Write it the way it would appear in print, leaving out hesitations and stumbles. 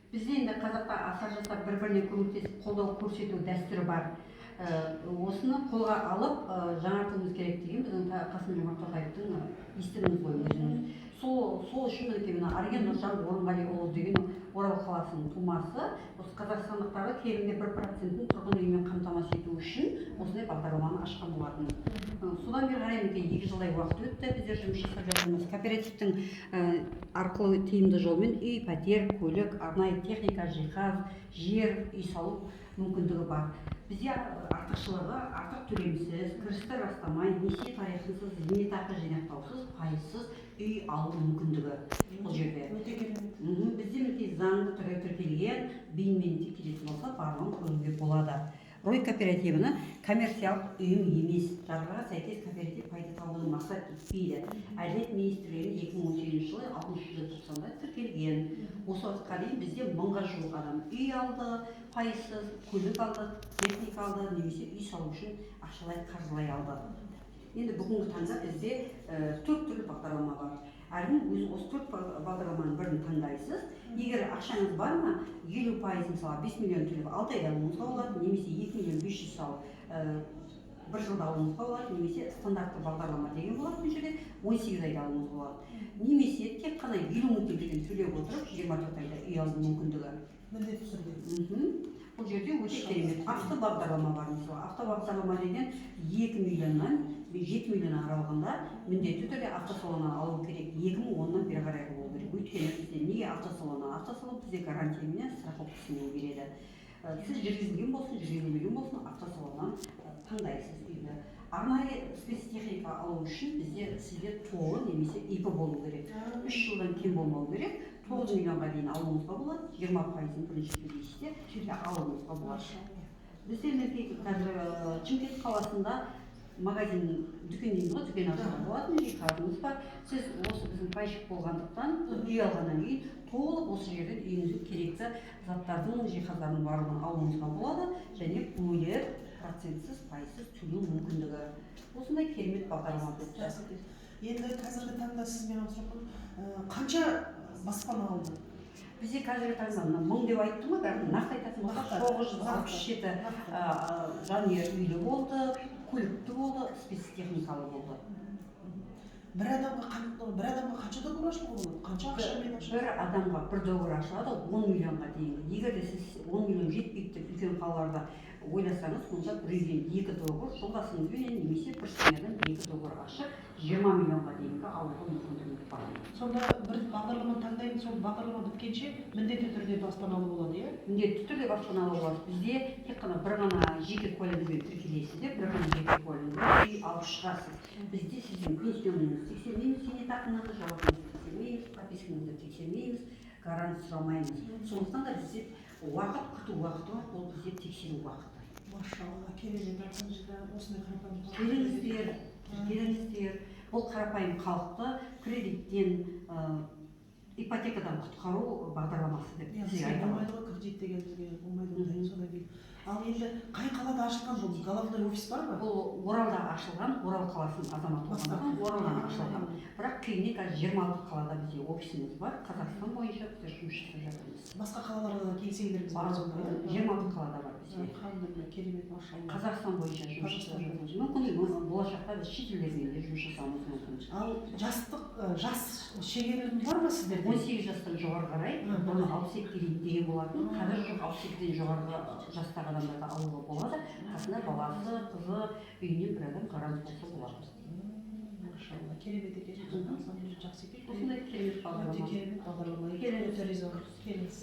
Бізде енді қазақта аса жасап бір-біріне көмектесіп қолдау көрсету дәстүрі бар. Осыны қолға алып жаңартуымыз керек деген біздің Қасым Жомарт Тоқаевтың естіміз ғой өзіңіз. Сол үшін мінекей мына Арген Нұржан Орынғалиұлы деген Орал қаласының тумасы осы қазақстандықтарды кемінде 1%-ін тұрғын үймен қамтамасыз ету үшін осындай бағдарламаны ашқан болатын. Содан бері қарай мінекей 2 жылдай уақыт өтті, біздер жұмыс жасап жатырмыз. Кооперативтің арқылы тиімді жолмен үй, пәтер, көлік, арнайы техника, жиһаз, жер, үй салу мүмкіндігі бар. Бізде артықшылығы артық төлемсіз, кірісті растамай, несие тарихынсыз, зейнетақы жинақтаусыз, пайызсыз үй алу мүмкіндігі бұл жерде. Бізде мінекей заңды түрде тіркелген бейінмен тіркелетін болса барлығын көруге болады. Рой кооперативіні коммерциялық ұйым емес, жарғыға сәйкес кооператив пайда табуды мақсат етпейді. Әділет министрлігінің 2018 жылы 6-шы желтоқсанда тіркелген. Осы уақытқа дейін бізде 1000-ға жуық адам үй алды, пайызсыз, көлік алды, техника алды, немесе үй салу үшін ақшалай қаржылай алды. Енді бүгінгі таңда бізде 4 түрлі бағдарлама бар. Әркім өзі осы 4 бағдарламаның бірін таңдайсыз. Егер ақшаңыз бар ма, 50% мысалы 5 миллион төлеп 6 айда алуыңызға болады, немесе 2 миллион 500 салып 1 жылда алуыңызға болады, немесе стандартты бағдарлама деген болады, бұл жерде 18 айда алуыңызға болады. Немесе тек қана 50 мың теңгеден төлеп отырып 24 айда үй алу мүмкіндігі. Міндетті түрде. Бұл жерде өте керемет автобағдарлама бар. Мысалы автобағдарлама деген 2 миллионнан 7 миллион аралығында міндетті түрде автосалоннан алу керек. 2010-нан бері қарай болу керек. Өйткені бізде неге автосалоннан? Автосалон бізде гарантиямен страховкасымен береді. Сіз жүргізілген болсын, жүргізілмеген болсын, автосалоннан таңдайсыз үйді. Арнайы спецтехника алу үшін сізде толы немесе ИП болу керек. 3 жылдан кем болмау керек. 9 миллионға дейін алуыңызға болады, 20%-ын бірінші төлейсізде алуыңызға болады. Бізде қазір Шымкент қаласында магазин, дүкен дейміз ғой, дүкен ашуға болатын жиһазымыз бар. Сіз осы біздің пайщик болғандықтан үй алғаннан кейін толық осы жерден үйіңізге керекті заттардың, жиһаздардың барлығын алуыңызға болады, және бөліп процентсіз, пайызсыз төлеу мүмкіндігі. Осындай керемет бағдарлама өтті. Енді қазіргі таңда сізбен отырмын, қанша баспана алды? Бізде қазіргі таңда 1000 деп айттым ғой, бәрін нақты айтатын болсақ 967 жанұя үйлі болды, көлікті болды, спецтехникалы болды. Бір адамға қанша договор ашылуға болады? Қанша ақшамен ашылады? Бір адамға бір договор ашылады 10 миллионға дейін. Егер де сіз 10 миллион жетпейді деп үлкен қалаларда ойласаңыз, онда бір үйден 2 договор, жолдасыңызбен немесе бір семьядан 2 договор ашып 20 миллионға дейінгі алуға мүмкіндігіңіз бар. Сонда бір бағдарламаны таңдаймыз, сол бағдарлама біткенше міндетті түрде баспаналы болады, иә? Міндетті түрде баспаналы болады. Бізде тек қана бір ғана жеке куәлігіңізбен тіркелесіз, бір ғана жеке куәлігіңізбен үй алып шығасыз. Бізде сіздің пенсионыңызды тексермейміз, зейнетақыңызды, жалақыңызды тексермейміз, пропискаңызды тексермейміз, гарант сұрамаймыз. Сондықтан да бізде уақыт күту уақыты бар, ол бізде тексеру уақыты. Машалла, келемін жатсаңызда осындай қарапайым. Келіңіздер. Бұл қарапайым халықты кредиттен, ипотекадан құтқару бағдарламасы деп сізге айтамын. Болмайды ғой, кредит деген бізге болмайды содан кейін. Ал енді қай қалада ашылған бұл? Головной офис бар ма? Бұл Оралда ашылған, Орал қаласының азаматы болғандықтан Оралдан ашылған. Бірақ кейіннен қазір 26 қалада бізде офисіміз бар. Қазақстан бойынша біздер жұмыс жасап жатырмыз. Басқа қалаларға да келсеңдер біз бар. 26 қалада бар бізде. Алхамдулилля, керемет, машалла. Қазақстан бойынша жұмыс жасап жатырмыз. Мүмкін болашақта біз шетелдермен де жұмыс жасауымыз мүмкін. Ал жас шегерілім бар ма сіздерде? 18 жастан жоғары қарай, оны 62-ге дейін деген болатын. Қазір жоқ 62-ден жоғарғы жастағы адамдарды алуға болады. Қасында баласы, қызы, үйінен бір адам гарант болса болады. Машалла, керемет екен. Жақсы екен. Осындай керемет бағдарлама. Керемет бағдарлама. Келіңіз.